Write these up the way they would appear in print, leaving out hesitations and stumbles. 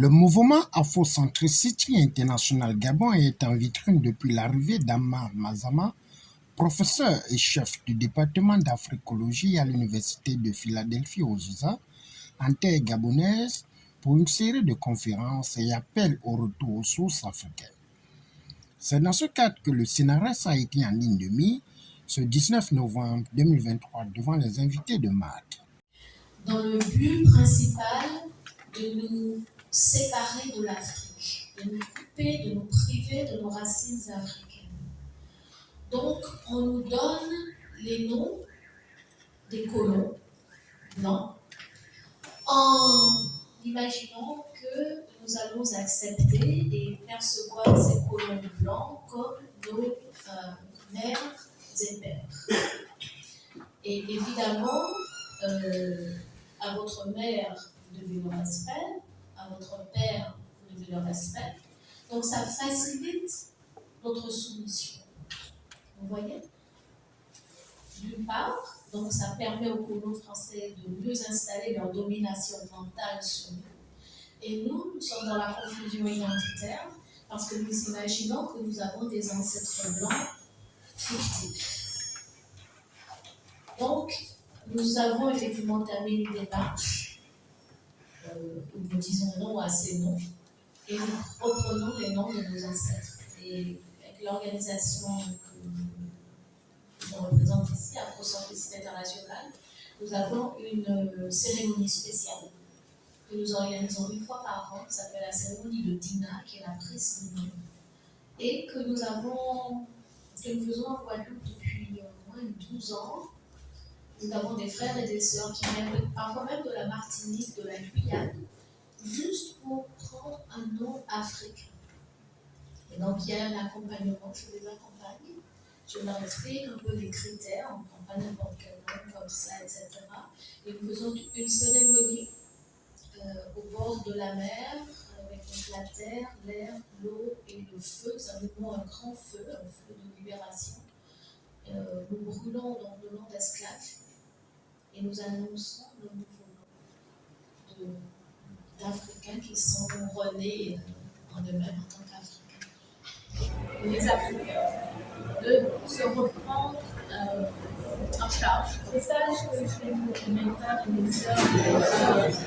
Le mouvement afrocentricité international Gabon est en vitrine depuis l'arrivée d'Amar Mazama, professeur et chef du département d'africologie à l'université de Philadelphie aux USA, en terre gabonaise, pour une série de conférences et appels au retour aux sources africaines. C'est dans ce cadre que le CNRS a été en ligne de mire ce 19 novembre 2023 devant les invités de Malte. Dans le but principal de nous séparer de l'Afrique, de nous couper, de nous priver de nos racines africaines. Donc, on nous donne les noms des colons blancs en imaginant que nous allons accepter et percevoir ces colons blancs comme nos mères et pères. Et évidemment, à votre mère, vous devez le respect, à votre père, vous devez le respect. Donc ça facilite notre soumission. Vous voyez? D'une part, donc ça permet aux colons français de mieux installer leur domination mentale sur nous. Et nous sommes dans la confusion identitaire parce que nous imaginons que nous avons des ancêtres blancs fictifs. Donc, nous avons effectivement entamé une démarche où nous disons non à ces noms et nous reprenons les noms de nos ancêtres. Et avec l'organisation que je représente ici, Afrocentricité Internationale, nous avons une cérémonie spéciale que nous organisons une fois par an, qui s'appelle la cérémonie de Dina, qui est la prise de nom, et que nous faisons en Guadeloupe depuis au moins 12 ans. Nous avons des frères et des sœurs qui viennent parfois même de la Martinique, de la Guyane, juste pour prendre un nom africain. Et donc il y a un accompagnement, je les accompagne, je leur explique un peu les critères, on ne prend pas n'importe quel nom comme ça, etc. Et nous faisons une cérémonie au bord de la mer, avec donc la terre, l'air, l'eau et le feu. C'est un grand feu, un feu de libération. Nous brûlons donc le nom d'esclaves et nous annonçons le nouveau nom d'Africains qui sont renés en eux-mêmes en tant qu'Africains. Les Africains de se reprendre en charge. C'est ça que chez mes frères et mes sœurs du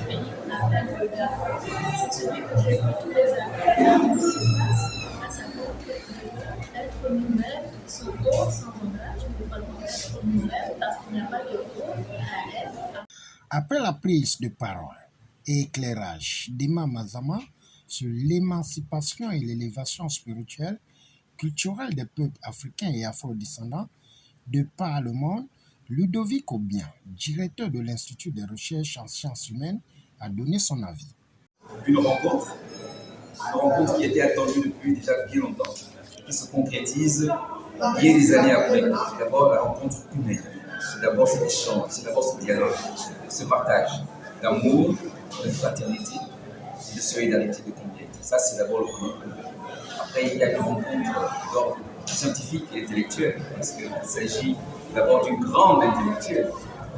pays qu'on appelle le Gabon. C'est celui que j'ai vu tous les Africains à savoir être nous-mêmes, sans d'autres, sans engagement, mais pas être nous-mêmes parce qu'il n'y a pas de rôle à être. Après la prise de parole et éclairage d'Amar Mazama sur l'émancipation et l'élévation spirituelle, culturelle des peuples africains et afro-descendants de par le monde, Ludovic Obien, directeur de l'Institut de recherche en sciences humaines, a donné son avis. Une rencontre qui était attendue depuis déjà bien longtemps, qui se concrétise bien des années après. C'est d'abord la rencontre humaine, c'est d'abord cet échange, c'est d'abord ce dialogue, ce partage d'amour, de fraternité, de solidarité, de convivialité. Ça, c'est d'abord le premier point. Après, il y a une rencontre d'ordre scientifique et intellectuel, parce qu'il s'agit d'abord d'une grande intellectuelle.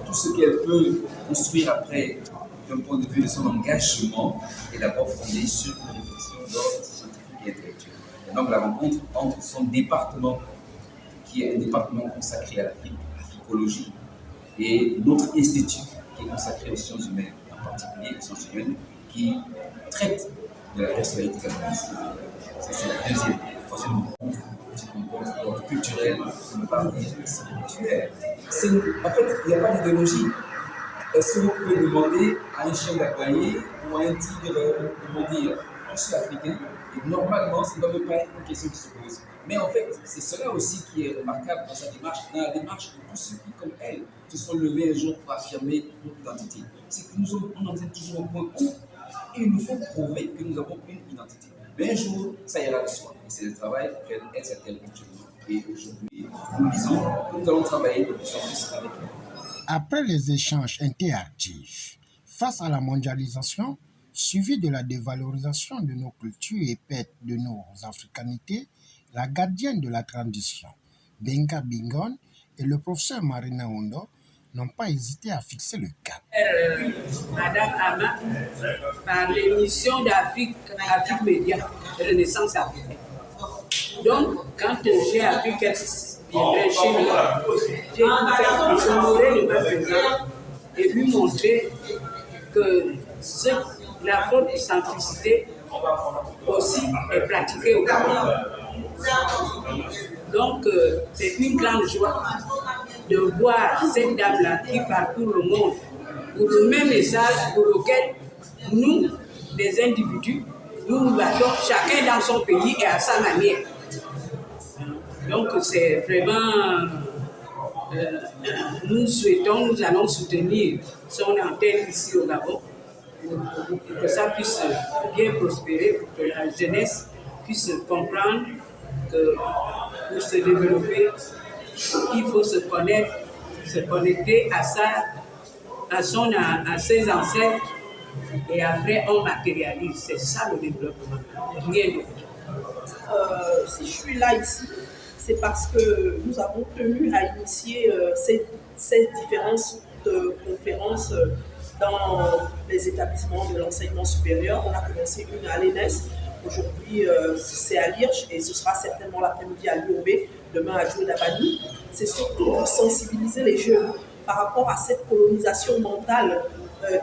Tout ce qu'elle peut construire après, d'un point de vue de son engagement, est d'abord fondé sur une réflexion d'ordre scientifique et intellectuel. Et donc la rencontre entre son département, qui est un département consacré à l'africologie, et notre institut, qui est consacré aux sciences humaines, en particulier les sciences humaines, qui traite de la personnalité gabonaise. Ça, c'est la troisième rencontre. C'est une rencontre culturelle, on parle spirituelle. En fait, il n'y a pas d'idéologie. Est-ce que vous pouvez demander à un chien d'aboyer ou à un tigre de dire je suis africain? Et normalement, ça ne doit même pas être une question qui se pose. Mais en fait, c'est cela aussi qui est remarquable dans sa démarche, dans la démarche de tous ceux qui, comme elle, se sont levés un jour pour affirmer notre identité. C'est que on en est toujours au point où il nous faut prouver que nous avons une identité. Mais un jour, ça ira de soi. Et c'est le travail auquel elle s'attelle actuellement. Et aujourd'hui, nous disons que nous allons travailler de plus en plus avec elle. Après les échanges interactifs face à la mondialisation, suivi de la dévalorisation de nos cultures et perte de nos africanités, la gardienne de la tradition, Benga Bingon, et le professeur Marina Hondo n'ont pas hésité à fixer le cap. Madame Ama, par l'émission d'Afrique Média, Renaissance africaine. Donc, quand j'ai appris qu'elle viendrait chez moi, j'ai pu faire honorer le président et lui montrer que la faute de centricité aussi est pratiquée au Gabon. Donc, c'est une grande joie de voir cette dame-là qui parcourt le monde pour le même message pour lequel nous, les individus, nous nous battons chacun dans son pays et à sa manière. Donc, c'est vraiment... nous allons soutenir son antenne ici au Gabon pour que ça puisse bien prospérer, pour que la jeunesse puisse comprendre que pour se développer, il faut se connaître, se connecter à ses ancêtres et après on matérialise. C'est ça le développement, rien d'autre. Si je suis là ici, c'est parce que nous avons tenu à initier ces différentes conférences dans les établissements de l'enseignement supérieur. On a commencé une à l'ENES, aujourd'hui c'est à l'IRCH et ce sera certainement l'après-midi à l'UOB, demain à Djoué-Dabani. C'est surtout pour sensibiliser les jeunes par rapport à cette colonisation mentale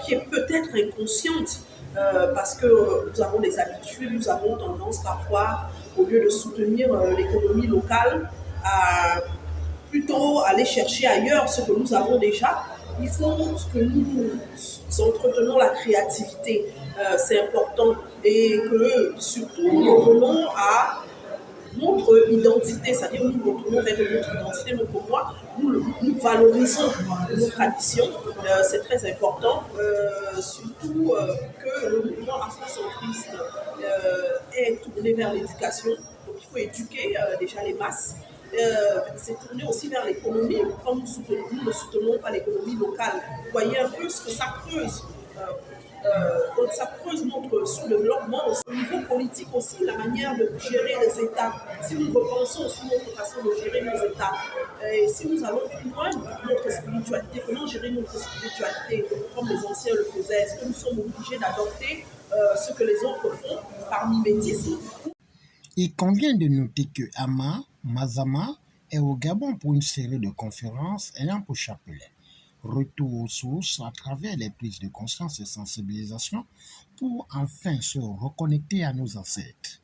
qui est peut-être inconsciente parce que nous avons des habitudes, nous avons tendance parfois, au lieu de soutenir l'économie locale, à plutôt aller chercher ailleurs ce que nous avons déjà. Il faut que nous entretenons la créativité, c'est important, et que surtout nous revenons à notre identité, c'est-à-dire nous retournons vers notre identité, notre moi, nous valorisons nos traditions, c'est très important, surtout que le mouvement afrocentriste est tourné vers l'éducation, donc il faut éduquer déjà les masses. C'est tourné aussi vers l'économie. Quand nous ne soutenons pas l'économie locale, vous voyez un peu ce que ça creuse. Donc ça creuse notre sous-développement. Au niveau politique aussi, la manière de gérer les États. Si nous repensons aussi notre façon de gérer nos États, et si nous allons plus loin de notre spiritualité, comment gérer notre spiritualité comme les anciens le faisaient? Est-ce que nous sommes obligés d'adopter ce que les autres font par mimétisme? Il convient de noter que Mazama est au Gabon pour une série de conférences ayant pour chapelet retour aux sources à travers les prises de conscience et sensibilisation pour enfin se reconnecter à nos ancêtres.